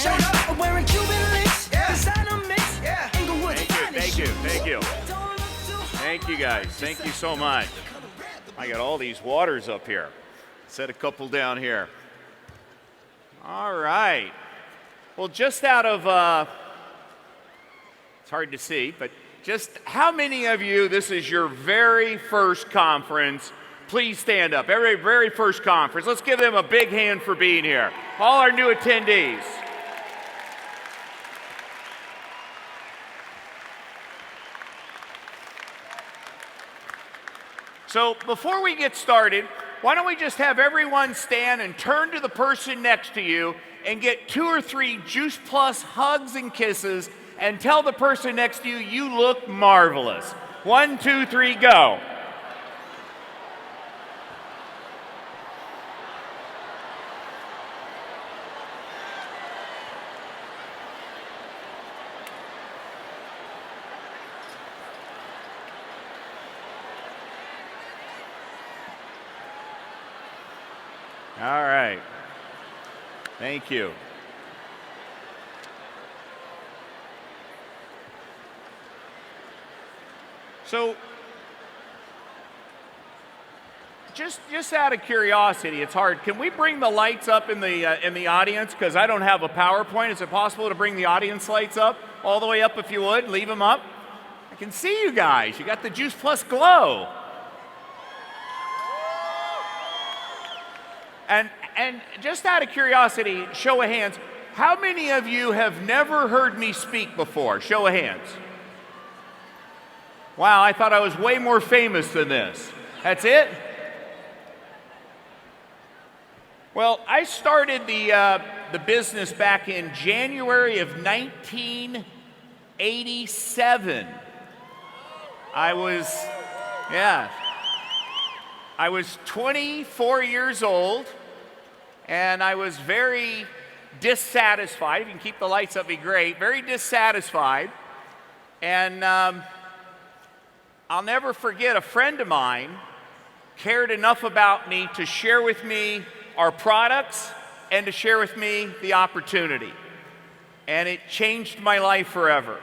Showed up, I'm wearing Cuban links. Designer mix. Inglewood's Thank you, thank you. Don't look too Thank you guys, thank you so much. I got all these waters up here. Set a couple down here. All right. Well, just out of, it's hard to see, but just how many of you, this is your very first conference? Please stand up. Very first conference. Let's give them a big hand for being here. All our new attendees. So before we get started, why don't we just have everyone stand and turn to the person next to you and get 2 or 3 Juice Plus hugs and kisses and tell the person next to you, you look marvelous. 1, 2, 3, go. All right. Thank you. So, just out of curiosity, it's hard. Can we bring the lights up in the audience? Because I don't have a PowerPoint. Is it possible to bring the audience lights up all the way up, if you would? Leave them up. I can see you guys. You got the Juice Plus glow. And just out of curiosity, show of hands, how many of you have never heard me speak before? Show of hands. Wow, I thought I was way more famous than this. That's it? Well, I started the business back in January of 1987. I was 24 years old, and I was very dissatisfied. If you can keep the lights up, it'd be great. Very dissatisfied. And I'll never forget, a friend of mine cared enough about me to share with me our products and to share with me the opportunity. And it changed my life forever.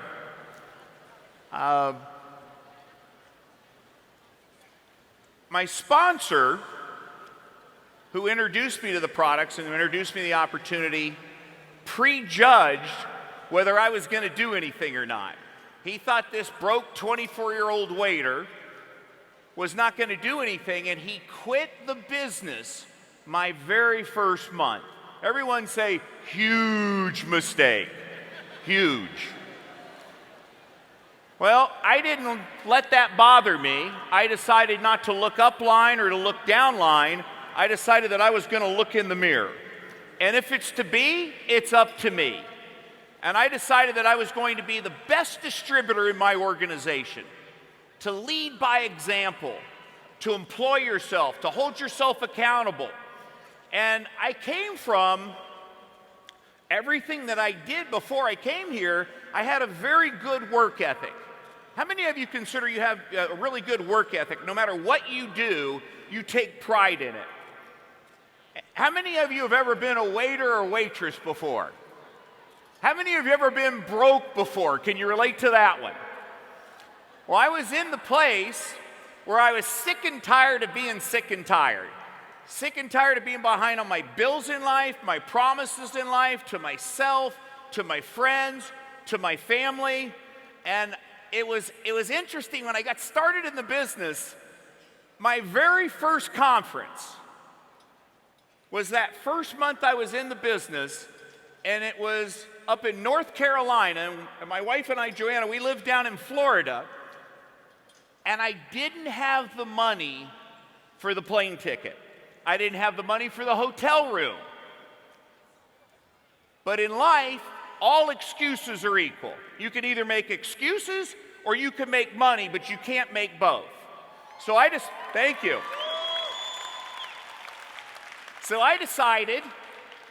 My sponsor, who introduced me to the products and who introduced me to the opportunity, prejudged whether I was going to do anything or not. He thought this broke 24-year-old waiter was not going to do anything, and he quit the business my very first month. Everyone say, huge mistake. Huge. Well, I didn't let that bother me. I decided not to look up line or to look down line. I decided that I was going to look in the mirror. And if it's to be, it's up to me. And I decided that I was going to be the best distributor in my organization, to lead by example, to employ yourself, to hold yourself accountable. And I came from everything that I did before I came here. I had a very good work ethic. How many of you consider you have a really good work ethic? No matter what you do, you take pride in it. How many of you have ever been a waiter or waitress before? How many of you have ever been broke before? Can you relate to that one? Well, I was in the place where I was sick and tired of being sick and tired. Sick and tired of being behind on my bills in life, my promises in life, to myself, to my friends, to my family. And it was interesting when I got started in the business. My very first conference was that first month I was in the business, and it was up in North Carolina. And my wife and I, Joanna, we lived down in Florida, and I didn't have the money for the plane ticket. I didn't have the money for the hotel room. But in life, all excuses are equal. You can either make excuses or you can make money, but you can't make both. So thank you. So I decided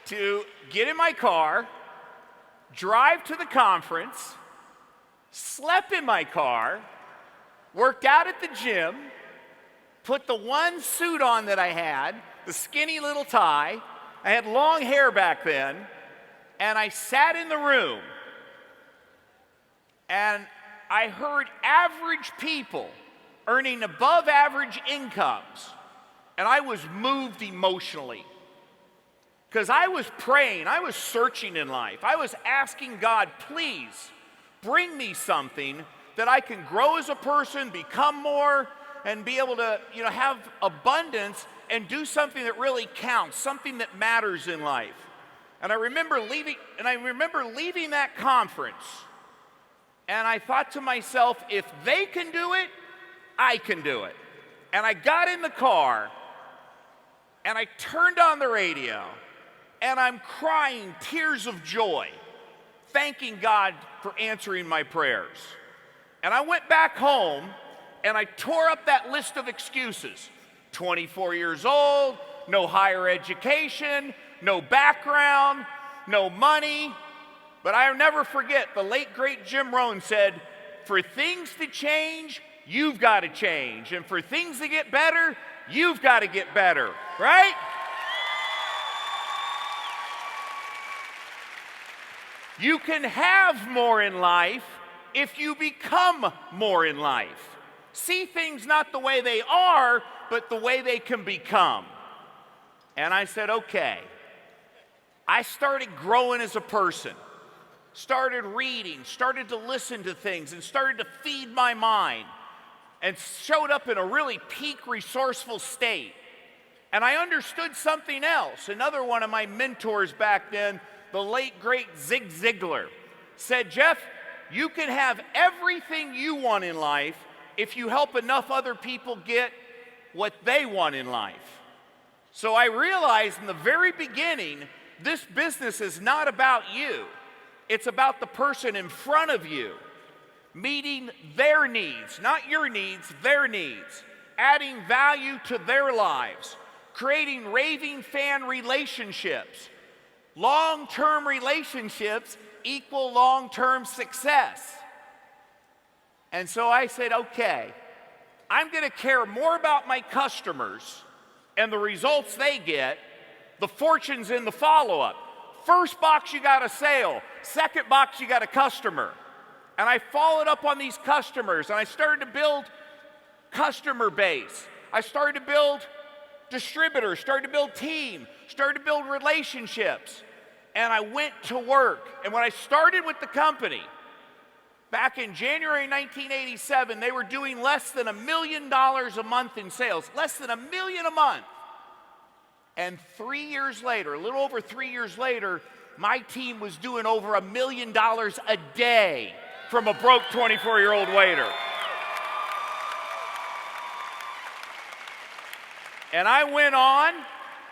to get in my car, drive to the conference, slept in my car, worked out at the gym, put the one suit on that I had, the skinny little tie. I had long hair back then, And I sat in the room, and I heard average people earning above average incomes, and I was moved emotionally. Because I was praying, I was searching in life. I was asking God, please bring me something that I can grow as a person, become more, and be able to, have abundance and do something that really counts, something that matters in life. And I remember leaving that conference, and I thought to myself, if they can do it, I can do it. And I got in the car, and I turned on the radio, and I'm crying tears of joy, thanking God for answering my prayers. And I went back home, and I tore up that list of excuses. 24 years old, no higher education, no background, no money. But I'll never forget, the late, great Jim Rohn said, for things to change, you've got to change. And for things to get better, you've got to get better, right? You can have more in life if you become more in life. See things not the way they are, but the way they can become. And I said, okay. I started growing as a person, started reading, started to listen to things, and started to feed my mind, and showed up in a really peak resourceful state. And I understood something else. Another one of my mentors back then, the late, great Zig Ziglar, said, Jeff, you can have everything you want in life if you help enough other people get what they want in life. So I realized in the very beginning, this business is not about you. It's about the person in front of you, meeting their needs, not your needs, their needs, adding value to their lives, creating raving fan relationships. Long-term relationships equal long-term success. And so I said, okay, I'm going to care more about my customers and the results they get, the fortunes in the follow-up. First box, you got a sale. Second box, you got a customer. And I followed up on these customers, and I started to build customer base. I started to build distributors, started to build team, started to build relationships. And I went to work. And when I started with the company, back in January 1987, they were doing less than $1 million a month in sales, less than $1 million a month. And 3 years later, a little over 3 years later, my team was doing over $1 million a day from a broke 24-year-old waiter. And I went on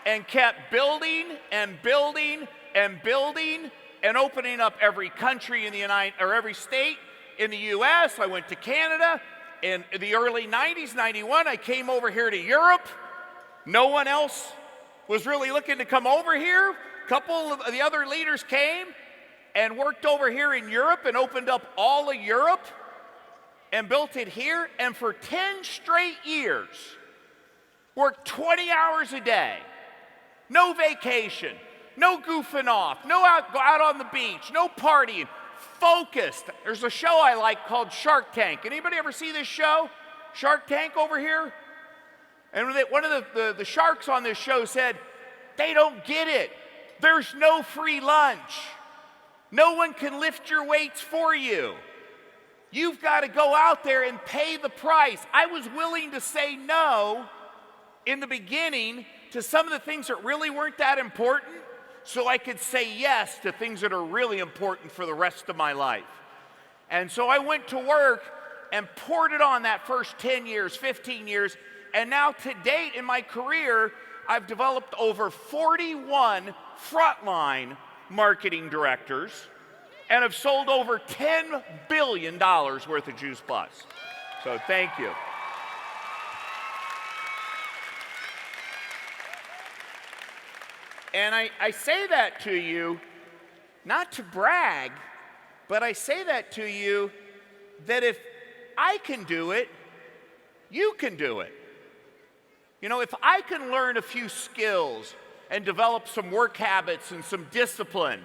and kept building and building and building and opening up every country in the every state in the U.S. I went to Canada. In the early 90s, 91, I came over here to Europe. No one else was really looking to come over here. A couple of the other leaders came and worked over here in Europe and opened up all of Europe and built it here. And for 10 straight years, worked 20 hours a day, no vacation, no goofing off, no out on the beach, no partying, focused. There's a show I like called Shark Tank. Anybody ever see this show? Shark Tank over here? And one of the sharks on this show said, they don't get it. There's no free lunch. No one can lift your weights for you. You've got to go out there and pay the price. I was willing to say no in the beginning to some of the things that really weren't that important, so I could say yes to things that are really important for the rest of my life. And so I went to work and poured it on that first 10 years, 15 years, and now to date in my career, I've developed over 41 frontline marketing directors and have sold over $10 billion worth of Juice Plus. So thank you. And I say that to you, not to brag, but I say that to you that if I can do it, you can do it. You know, if I can learn a few skills and develop some work habits and some discipline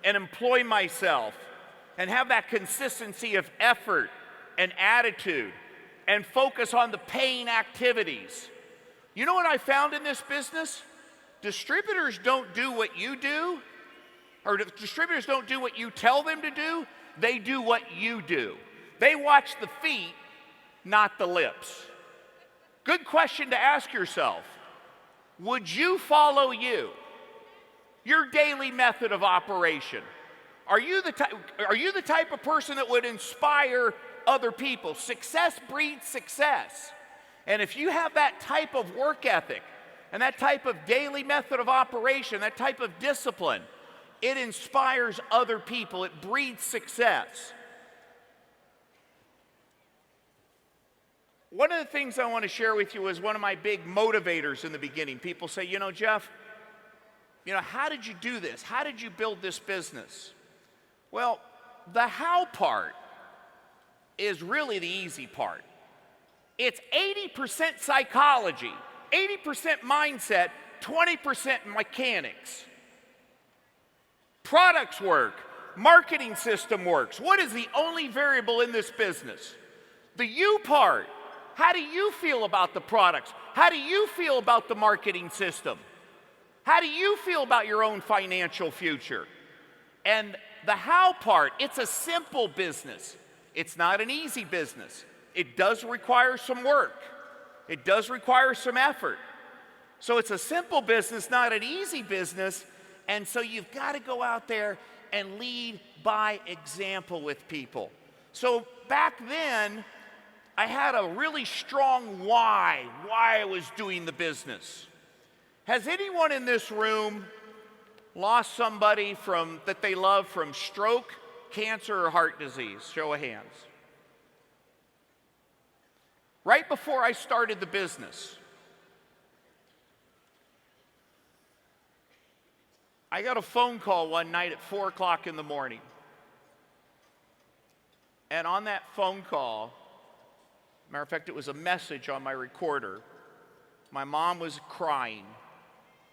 and employ myself and have that consistency of effort and attitude and focus on the paying activities. You know what I found in this business? Distributors don't do what you do, or distributors don't do what you tell them to do. They do what you do. They watch the feet, not the lips. Good question to ask yourself. Would you follow you? Your daily method of operation. Are you the type of person that would inspire other people? Success breeds success. And if you have that type of work ethic and that type of daily method of operation, that type of discipline, it inspires other people. It breeds success. One of the things I want to share with you is one of my big motivators in the beginning. People say, Jeff, how did you do this? How did you build this business? Well, the how part is really the easy part. It's 80% psychology, 80% mindset, 20% mechanics. Products work, marketing system works. What is the only variable in this business? The you part. How do you feel about the products? How do you feel about the marketing system? How do you feel about your own financial future? And the how part, it's a simple business. It's not an easy business. It does require some work. It does require some effort. So it's a simple business, not an easy business. And so you've got to go out there and lead by example with people. So back then, I had a really strong why I was doing the business. Has anyone in this room lost somebody that they love from stroke, cancer, or heart disease? Show of hands. Right before I started the business, I got a phone call one night at 4 o'clock in the morning. And on that phone call, matter of fact, it was a message on my recorder. My mom was crying,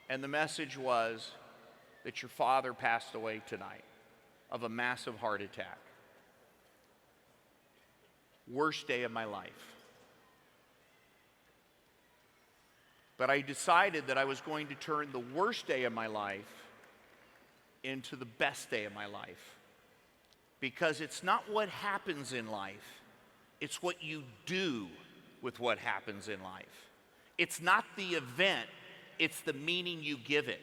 and the message was that your father passed away tonight of a massive heart attack. Worst day of my life. But I decided that I was going to turn the worst day of my life into the best day of my life. Because it's not what happens in life, it's what you do with what happens in life. It's not the event, it's the meaning you give it.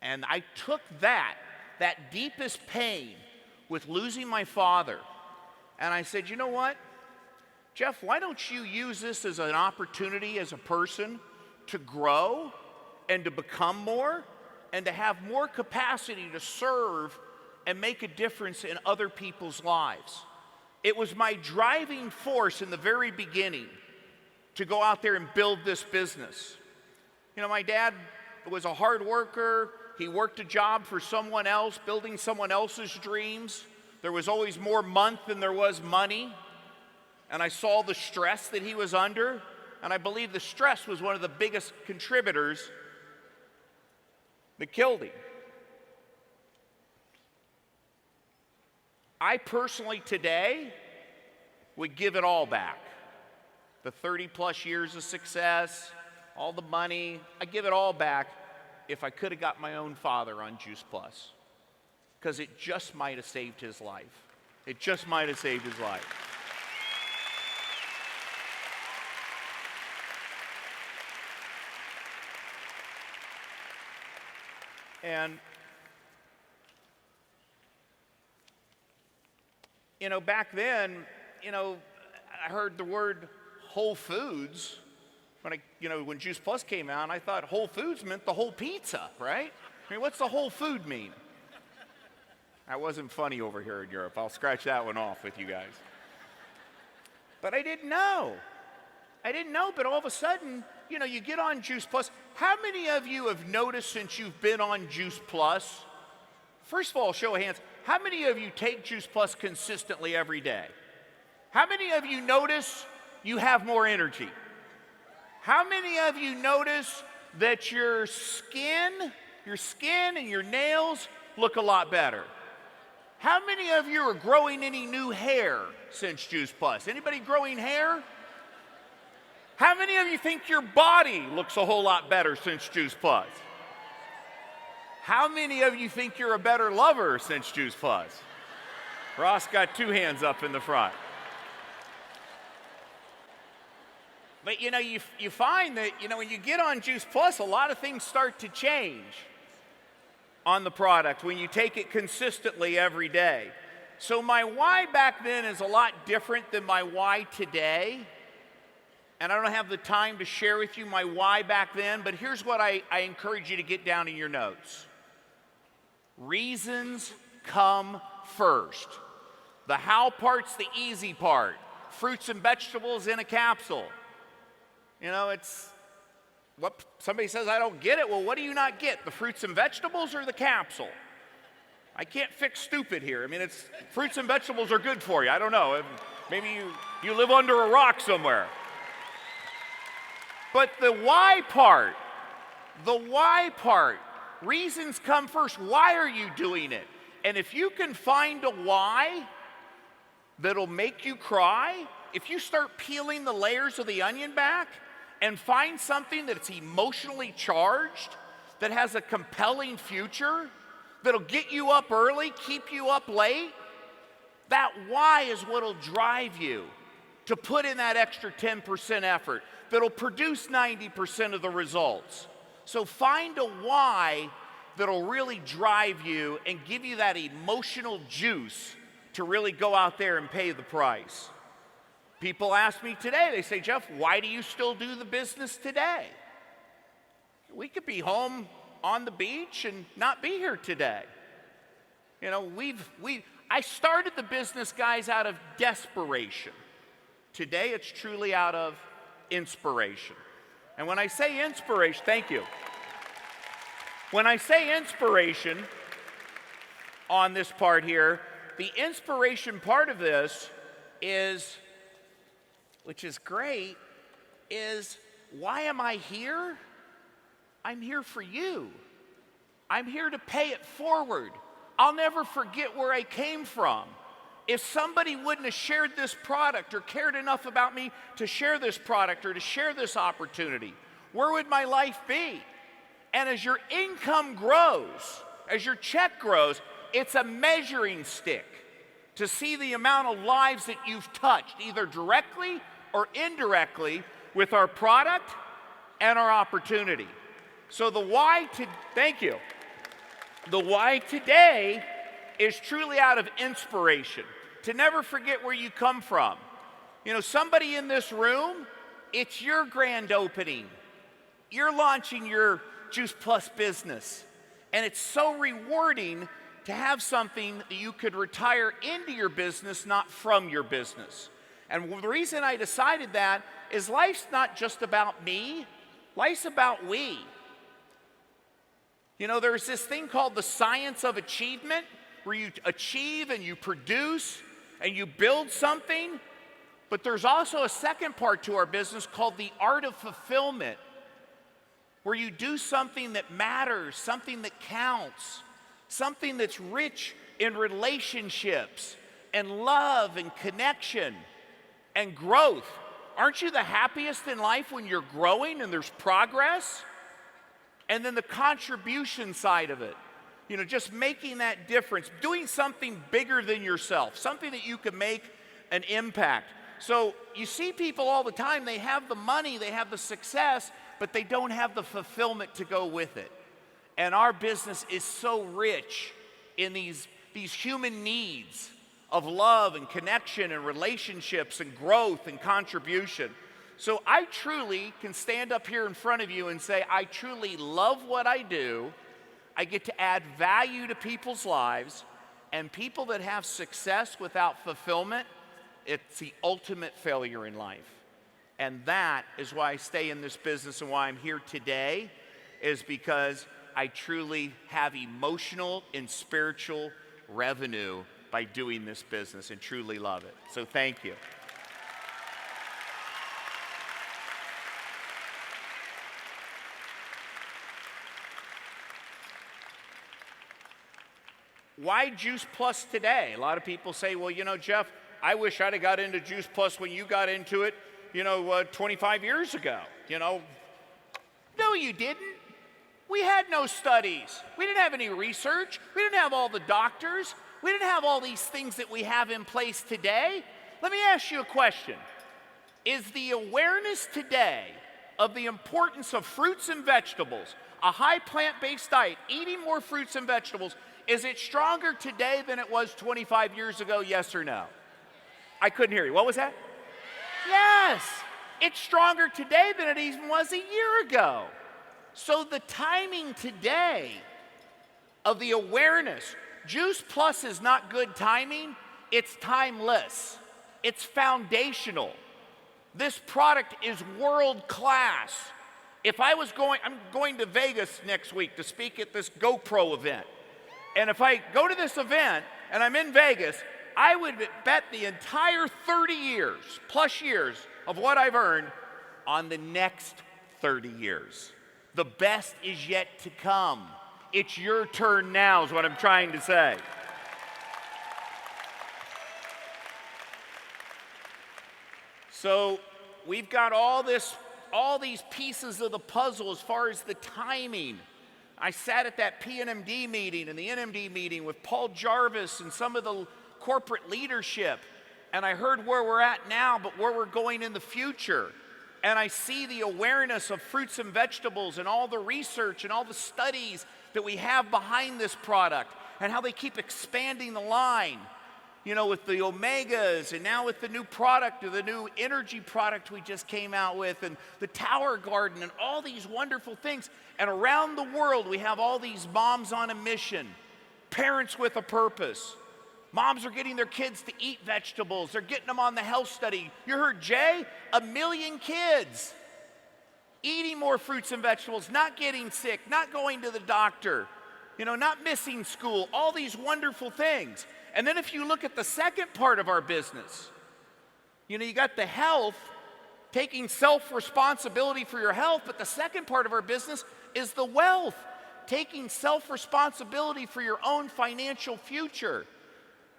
And I took that deepest pain with losing my father, and I said, you know what? Jeff, why don't you use this as an opportunity as a person to grow and to become more and to have more capacity to serve and make a difference in other people's lives? It was my driving force in the very beginning to go out there and build this business. My dad was a hard worker. He worked a job for someone else, building someone else's dreams. There was always more month than there was money. And I saw the stress that he was under, and I believe the stress was one of the biggest contributors that killed him. I personally today would give it all back. The 30 plus years of success, all the money, I give it all back if I could have got my own father on Juice Plus. Because it just might have saved his life. It just might have saved his life. And back then, I heard the word Whole Foods when Juice Plus came out. I thought Whole Foods meant the whole pizza, right? What's the whole food mean? That wasn't funny over here in Europe. I'll scratch that one off with you guys. But I didn't know. But all of a sudden, you get on Juice Plus. How many of you have noticed since you've been on Juice Plus? First of all, show of hands. How many of you take Juice Plus consistently every day? How many of you notice you have more energy? How many of you notice that your skin and your nails look a lot better? How many of you are growing any new hair since Juice Plus? Anybody growing hair? How many of you think your body looks a whole lot better since Juice Plus? How many of you think you're a better lover since Juice Plus? Ross got 2 hands up in the front. But you find that, when you get on Juice Plus, a lot of things start to change on the product when you take it consistently every day. So my why back then is a lot different than my why today. And I don't have the time to share with you my why back then, but here's what I encourage you to get down in your notes. Reasons come first. The how part's the easy part. Fruits and vegetables in a capsule. It's what somebody says, I don't get it. Well, what do you not get? The fruits and vegetables or the capsule? I can't fix stupid here. It's fruits and vegetables are good for you. I don't know. Maybe you live under a rock somewhere. But the why part, reasons come first. Why are you doing it? And if you can find a why that'll make you cry, if you start peeling the layers of the onion back and find something that's emotionally charged, that has a compelling future, that'll get you up early, keep you up late, that why is what'll drive you to put in that extra 10% effort that'll produce 90% of the results. So find a why that'll really drive you and give you that emotional juice to really go out there and pay the price. People ask me today, they say, Jeff, why do you still do the business today? We could be home on the beach and not be here today. I started the business, guys, out of desperation. Today, it's truly out of inspiration. And when I say inspiration, thank you. When I say inspiration on this part here, the inspiration part of this is, which is great, is why am I here? I'm here for you. I'm here to pay it forward. I'll never forget where I came from. If somebody wouldn't have shared this product or cared enough about me to share this product or to share this opportunity, where would my life be? And as your income grows, as your check grows, it's a measuring stick to see the amount of lives that you've touched, either directly or indirectly, with our product and our opportunity. So the why today is truly out of inspiration, to never forget where you come from. Somebody in this room, it's your grand opening. You're launching your Juice Plus business. And it's so rewarding to have something that you could retire into your business, not from your business. And the reason I decided that is life's not just about me, life's about we. There's this thing called the science of achievement, where you achieve and you produce and you build something. But there's also a second part to our business called the art of fulfillment, where you do something that matters, something that counts, something that's rich in relationships and love and connection and growth. Aren't you the happiest in life when you're growing and there's progress? And then the contribution side of it, just making that difference, doing something bigger than yourself, something that you can make an impact. So you see people all the time, they have the money, they have the success, but they don't have the fulfillment to go with it. And our business is so rich in these human needs of love and connection and relationships and growth and contribution. So I truly can stand up here in front of you and say, I truly love what I do. I get to add value to people's lives, and people that have success without fulfillment, it's the ultimate failure in life. And that is why I stay in this business, and why I'm here today, is because I truly have emotional and spiritual revenue by doing this business and truly love it. So thank you. Why Juice Plus today? A lot of people say, well, Jeff, I wish I'd have got into Juice Plus when you got into it, 25 years ago. No, you didn't. We had no studies. We didn't have any research. We didn't have all the doctors. We didn't have all these things that we have in place today. Let me ask you a question. Is the awareness today of the importance of fruits and vegetables, a high plant-based diet, eating more fruits and vegetables, is it stronger today than it was 25 years ago, yes or no? I couldn't hear you. What was that? Yes. It's stronger today than it even was a year ago. So the timing today of the awareness, Juice Plus is not good timing, it's timeless. It's foundational. This product is world class. I'm going to Vegas next week to speak at this GoPro event. And if I go to this event and I'm in Vegas, I would bet the entire 30 years, plus years of what I've earned on the next 30 years. The best is yet to come. It's your turn now is what I'm trying to say. So we've got all these pieces of the puzzle as far as the timing. I sat at that PNMD meeting and the NMD meeting with Paul Jarvis and some of the corporate leadership, and I heard where we're at now, but where we're going in the future. And I see the awareness of fruits and vegetables and all the research and all the studies that we have behind this product and how they keep expanding the line, with the omegas and now with the new product or the new energy product we just came out with and the Tower Garden and all these wonderful things. And around the world, we have all these moms on a mission, parents with a purpose. Moms are getting their kids to eat vegetables. They're getting them on the health study. You heard Jay? 1 million kids eating more fruits and vegetables, not getting sick, not going to the doctor, not missing school, all these wonderful things. And then if you look at the second part of our business, you got the health, taking self-responsibility for your health, but the second part of our business is the wealth, taking self-responsibility for your own financial future.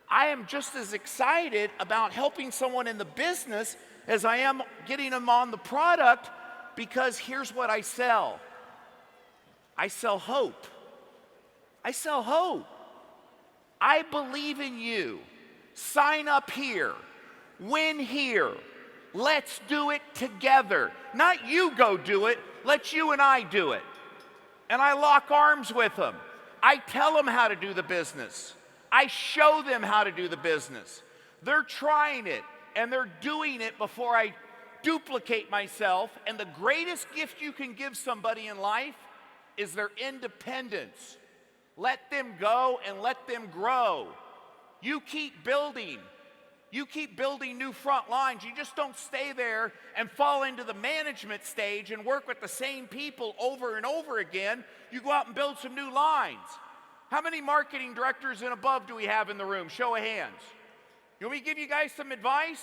I am just as excited about helping someone in the business as I am getting them on the product, because here's what I sell. I sell hope. I sell hope. I believe in you. Sign up here. Win here. Let's do it together. Not you go do it. Let you and I do it. And I lock arms with them. I tell them how to do the business. I show them how to do the business. They're trying it, and they're doing it before I duplicate myself. And the greatest gift you can give somebody in life is their independence. Let them go and let them grow. You keep building. You keep building new front lines. You just don't stay there and fall into the management stage and work with the same people over and over again. You go out and build some new lines. How many marketing directors and above do we have in the room? Show of hands. You want me to give you guys some advice?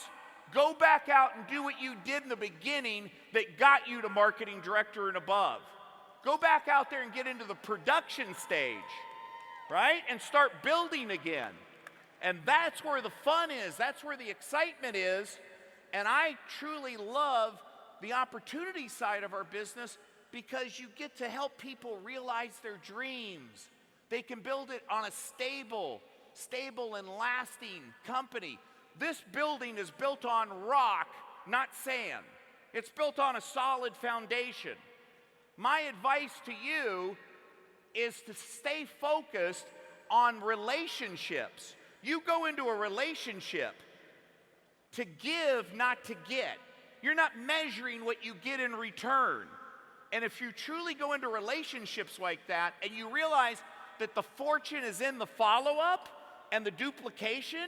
Go back out and do what you did in the beginning that got you to marketing director and above. Go back out there and get into the production stage, right? And start building again. And that's where the fun is. That's where the excitement is. And I truly love the opportunity side of our business because you get to help people realize their dreams. They can build it on a stable and lasting company. This building is built on rock, not sand. It's built on a solid foundation. My advice to you is to stay focused on relationships. You go into a relationship to give, not to get. You're not measuring what you get in return. And if you truly go into relationships like that and you realize that the fortune is in the follow-up and the duplication,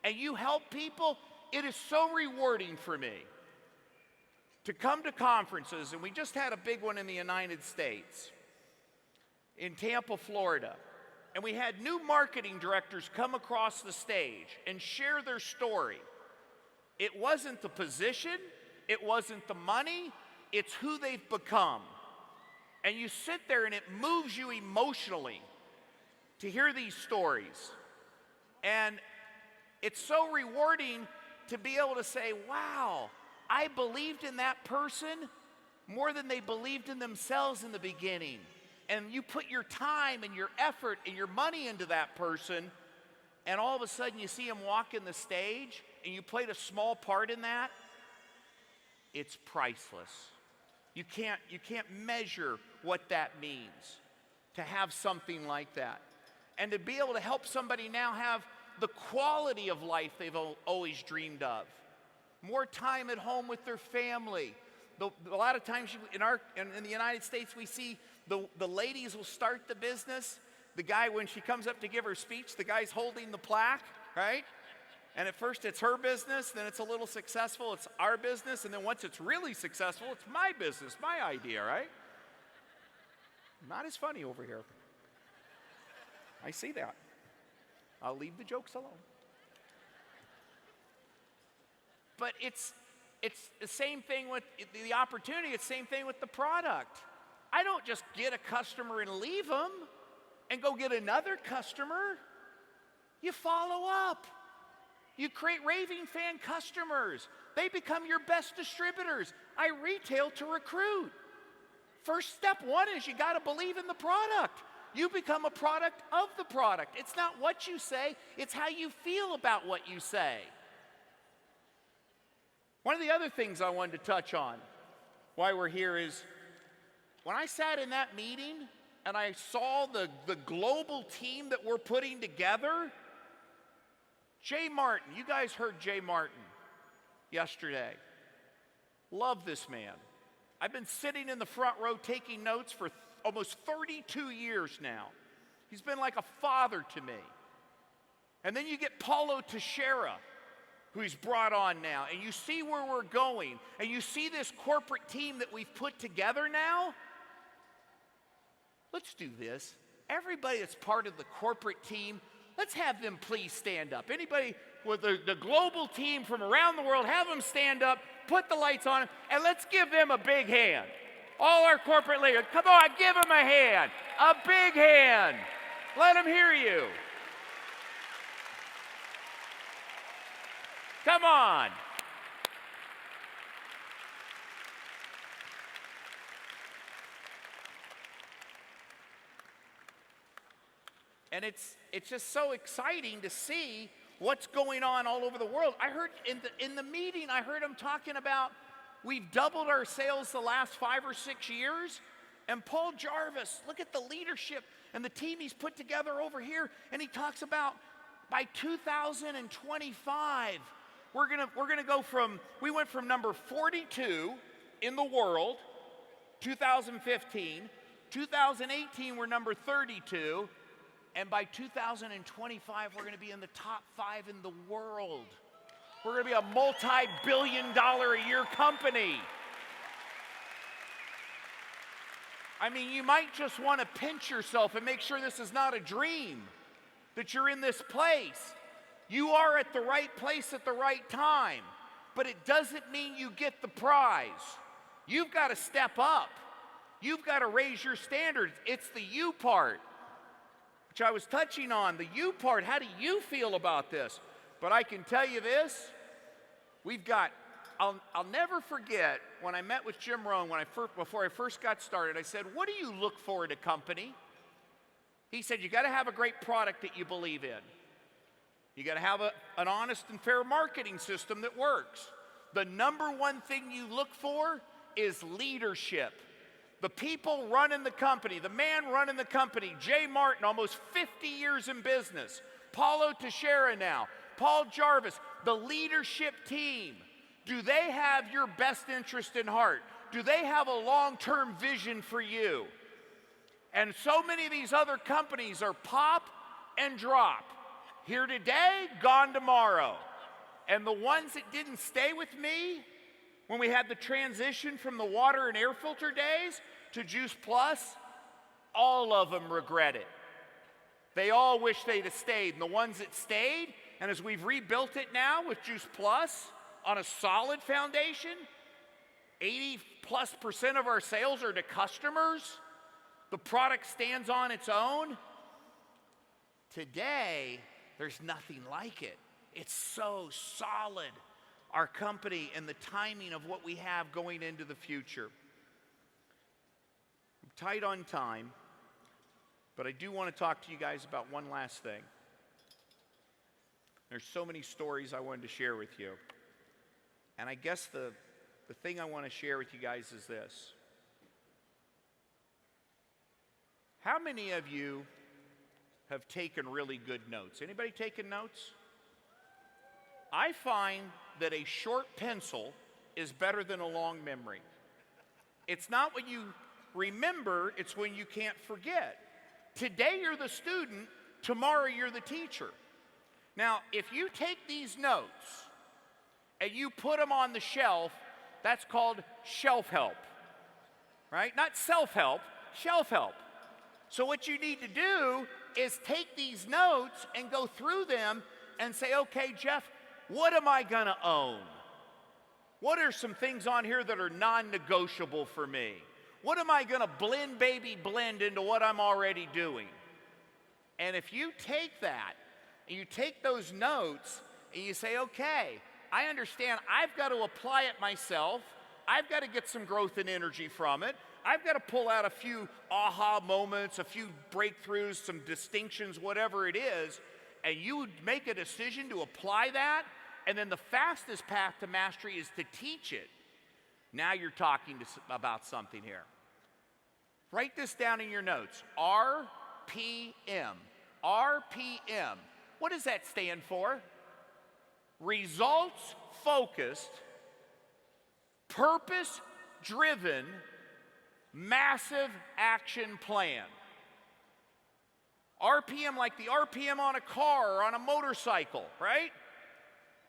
and you help people, it is so rewarding for me to come to conferences. And we just had a big one in the United States, in Tampa, Florida. And we had new marketing directors come across the stage and share their story. It wasn't the position, it wasn't the money, it's who they've become. And you sit there and it moves you emotionally to hear these stories. And it's so rewarding to be able to say, wow, I believed in that person more than they believed in themselves in the beginning. And you put your time and your effort and your money into that person, and all of a sudden you see them walk in the stage, and you played a small part in that. It's priceless. You can't measure what that means to have something like that. And to be able to help somebody now have the quality of life they've always dreamed of. More time at home with their family. A lot of times in the United States, we see the ladies will start the business. The guy, when she comes up to give her speech, the guy's holding the plaque, right? And at first it's her business, then it's a little successful, it's our business, and then once it's really successful, it's my business, my idea, right? Not as funny over here. I see that. I'll leave the jokes alone. But it's the same thing with the opportunity, it's the same thing with the product. I don't just get a customer and leave them and go get another customer. You follow up. You create raving fan customers. They become your best distributors. I retail to recruit. First step one is you got to believe in the product. You become a product of the product. It's not what you say, it's how you feel about what you say. One of the other things I wanted to touch on while we're here is when I sat in that meeting and I saw the global team that we're putting together. Jay Martin, you guys heard Jay Martin yesterday. Love this man. I've been sitting in the front row taking notes for almost 32 years now. He's been like a father to me. And then you get Paulo Teixeira, who he's brought on now, and you see where we're going, and you see this corporate team that we've put together now. Let's do this. Everybody that's part of the corporate team, let's have them please stand up. Anybody with the global team from around the world, have them stand up, put the lights on them, and let's give them a big hand. All our corporate leaders, come on, give them a hand. A big hand. Let them hear you. Come on. And it's just so exciting to see what's going on all over the world. I heard in the meeting, I heard him talking about we've doubled our sales the last 5 or 6 years. And Paul Jarvis, look at the leadership and the team he's put together over here. And he talks about by 2025, we're gonna go we went from number 42 in the world, 2015, 2018 we're number 32, and by 2025 we're gonna be in the top 5 in the world. We're gonna be a multi-billion-dollar a year company. I mean, you might just wanna pinch yourself and make sure this is not a dream, that you're in this place. You are at the right place at the right time, but it doesn't mean you get the prize. You've got to step up. You've got to raise your standards. It's the you part, which I was touching on. The you part, how do you feel about this? But I can tell you this, I'll never forget when I met with Jim Rohn before I first got started, I said, what do you look for in a company? He said, you got to have a great product that you believe in. You got to have an honest and fair marketing system that works. The number one thing you look for is leadership. The people running the company, the man running the company, Jay Martin, almost 50 years in business, Paulo Teixeira now, Paul Jarvis, the leadership team, do they have your best interest in heart? Do they have a long-term vision for you? And so many of these other companies are pop and drop. Here today, gone tomorrow. And the ones that didn't stay with me, when we had the transition from the water and air filter days to Juice Plus, all of them regret it. They all wish they'd have stayed. And the ones that stayed, and as we've rebuilt it now with Juice Plus on a solid foundation, 80+% of our sales are to customers. The product stands on its own. Today, there's nothing like it. It's so solid, our company and the timing of what we have going into the future. I'm tight on time, but I do want to talk to you guys about one last thing. There's so many stories I wanted to share with you. And I guess the thing I want to share with you guys is this. How many of you have taken really good notes? Anybody taken notes? I find that a short pencil is better than a long memory. It's not when you remember, it's when you can't forget. Today you're the student, tomorrow you're the teacher. Now, if you take these notes and you put them on the shelf, that's called shelf help, right? Not self-help, shelf help. So what you need to do is take these notes and go through them and say, okay, Jeff, what am I gonna own? What are some things on here that are non-negotiable for me? What am I gonna blend into what I'm already doing? And if you take that, and you take those notes, and you say, okay, I understand I've got to apply it myself. I've got to get some growth and energy from it. I've got to pull out a few aha moments, a few breakthroughs, some distinctions, whatever it is, and you make a decision to apply that, and then the fastest path to mastery is to teach it. Now you're talking about something here. Write this down in your notes. RPM. RPM. What does that stand for? Results focused, purpose driven, massive action plan. RPM, like the RPM on a car or on a motorcycle, right?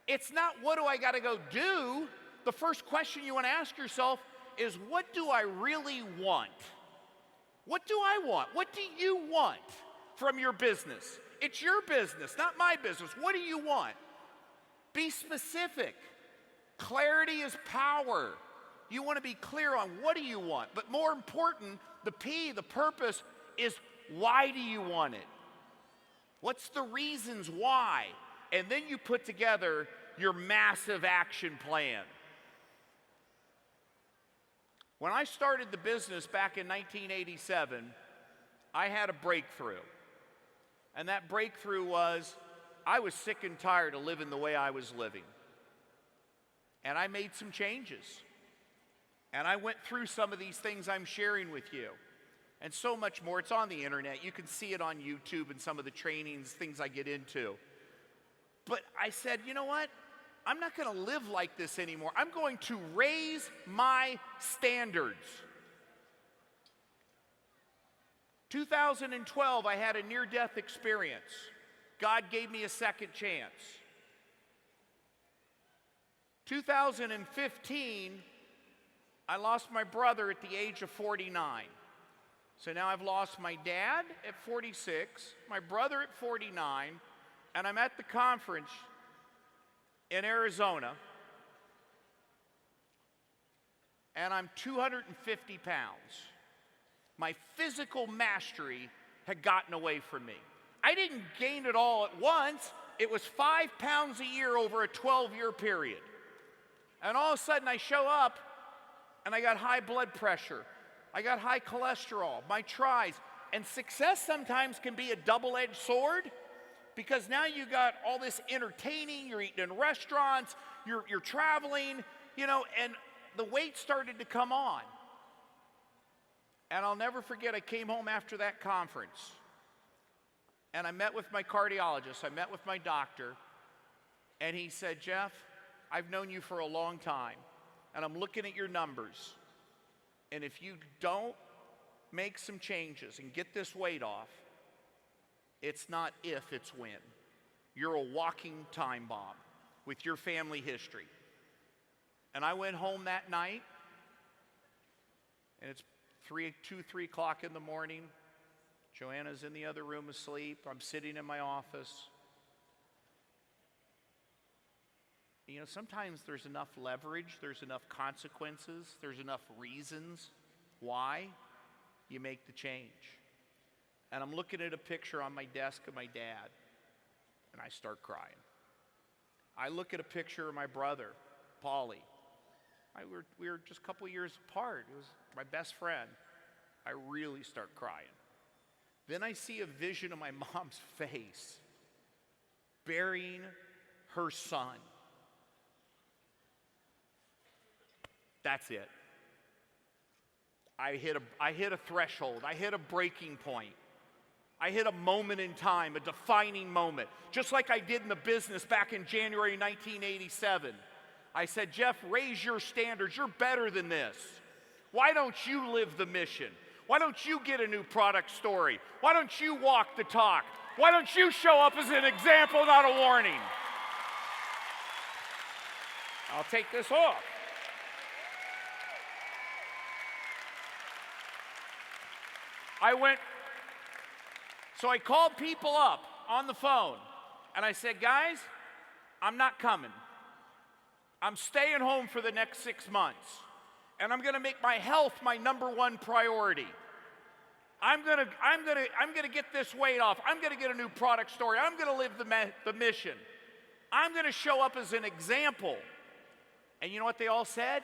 It's not what do I got to go do. The first question you want to ask yourself is, what do I really want? What do I want? What do you want from your business? It's your business, not my business. What do you want? Be specific. Clarity is power. You want to be clear on what do you want. But more important, the P, the purpose, is why do you want it? What's the reasons why? And then you put together your massive action plan. When I started the business back in 1987, I had a breakthrough. And that breakthrough was I was sick and tired of living the way I was living. And I made some changes. And I went through some of these things I'm sharing with you. And so much more. It's on the internet. You can see it on YouTube and some of the trainings, things I get into. But I said, you know what? I'm not going to live like this anymore. I'm going to raise my standards. 2012, I had a near-death experience. God gave me a second chance. 2015, I lost my brother at the age of 49. So now I've lost my dad at 46, my brother at 49, and I'm at the conference in Arizona, and I'm 250 pounds. My physical mastery had gotten away from me. I didn't gain it all at once. It was 5 pounds a year over a 12-year period. And all of a sudden I show up and I got high blood pressure. I got high cholesterol, my tries. And success sometimes can be a double-edged sword because now you got all this entertaining, you're eating in restaurants, you're traveling, and the weight started to come on. And I'll never forget, I came home after that conference and I met with my cardiologist, I met with my doctor, and he said, Jeff, I've known you for a long time and I'm looking at your numbers. And if you don't make some changes and get this weight off, it's not if, it's when. You're a walking time bomb with your family history. And I went home that night, and it's 3 o'clock in the morning. Joanna's in the other room asleep. I'm sitting in my office. Sometimes there's enough leverage, there's enough consequences, there's enough reasons why you make the change. and I'm looking at a picture on my desk of my dad, and I start crying. I look at a picture of my brother, Paulie. We were just a couple years apart. He was my best friend. I really start crying. Then I see a vision of my mom's face burying her son. That's it. I hit a threshold. I hit a breaking point. I hit a moment in time, a defining moment. Just like I did in the business back in January 1987. I said, Jeff, raise your standards. You're better than this. Why don't you live the mission? Why don't you get a new product story? Why don't you walk the talk? Why don't you show up as an example, not a warning? I'll take this off. So I called people up on the phone, and I said, guys, I'm not coming. I'm staying home for the next 6 months, and I'm going to make my health my number one priority. I'm going to get this weight off. I'm going to get a new product story. I'm going to live the mission. I'm going to show up as an example. And you know what they all said?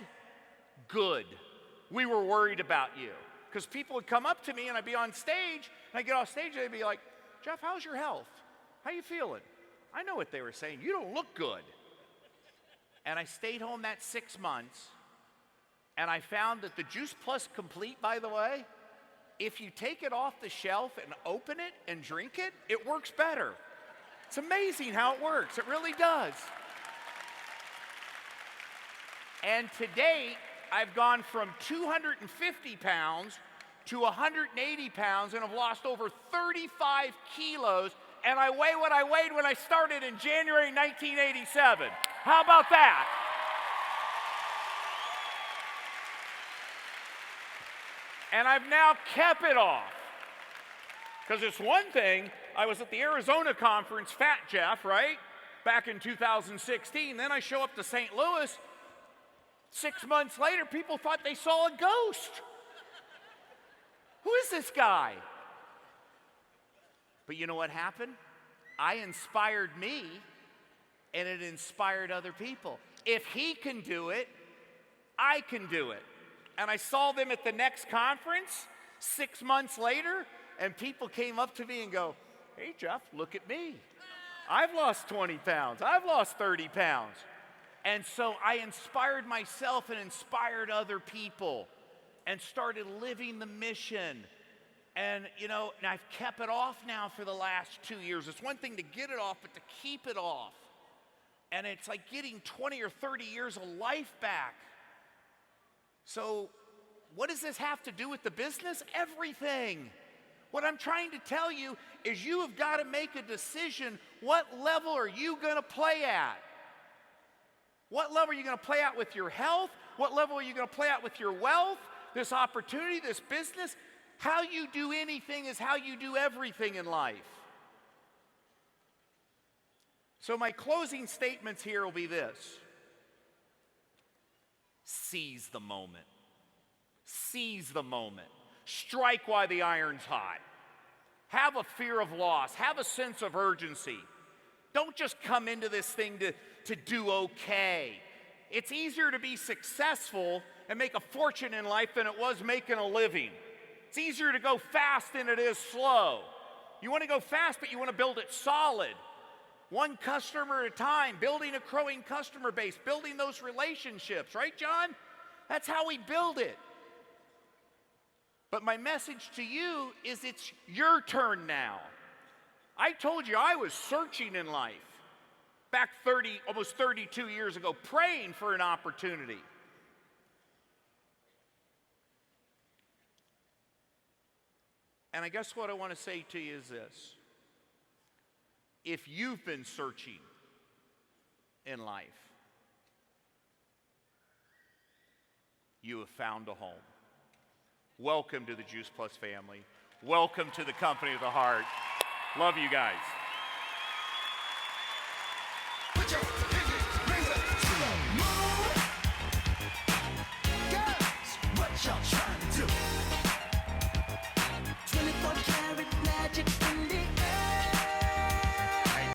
Good. We were worried about you. Because people would come up to me and I'd be on stage, and I'd get off stage and they'd be like, Jeff, how's your health? How you feeling? I know what they were saying. You don't look good. And I stayed home that 6 months, and I found that the Juice Plus Complete, by the way, if you take it off the shelf and open it and drink it, it works better. It's amazing how it works. It really does. And to date, I've gone from 250 pounds to 180 pounds and have lost over 35 kilos, and I weigh what I weighed when I started in January 1987. How about that? And I've now kept it off. Because it's one thing, I was at the Arizona conference, Fat Jeff, right? Back in 2016. Then I show up to St. Louis. 6 months later, people thought they saw a ghost. Who is this guy? But you know what happened? I inspired me, and it inspired other people. If he can do it, I can do it. And I saw them at the next conference 6 months later, and people came up to me and go, hey, Jeff, look at me. I've lost 20 pounds. I've lost 30 pounds. And so I inspired myself and inspired other people and started living the mission. And, you know, and I've kept it off now for the last 2 years. It's one thing to get it off, but to keep it off. And it's like getting 20 or 30 years of life back. So what does this have to do with the business? Everything. What I'm trying to tell you is you have got to make a decision. What level are you going to play at? What level are you going to play at with your health? What level are you going to play at with your wealth, this opportunity, this business? How you do anything is how you do everything in life. So my closing statements here will be this. Seize the moment. Seize the moment. Strike while the iron's hot. Have a fear of loss. Have a sense of urgency. Don't just come into this thing to do okay. It's easier to be successful and make a fortune in life than it was making a living. It's easier to go fast than it is slow. You want to go fast, but you want to build it solid. One customer at a time, building a growing customer base, building those relationships, right, John? That's how we build it. But my message to you is it's your turn now. I told you I was searching in life back almost 32 years ago, praying for an opportunity. And I guess what I want to say to you is this. If you've been searching in life, you have found a home. Welcome to the Juice Plus family. Welcome to the company of the heart. Love you guys. Put your pinky rings up to the moon. Girls, what y'all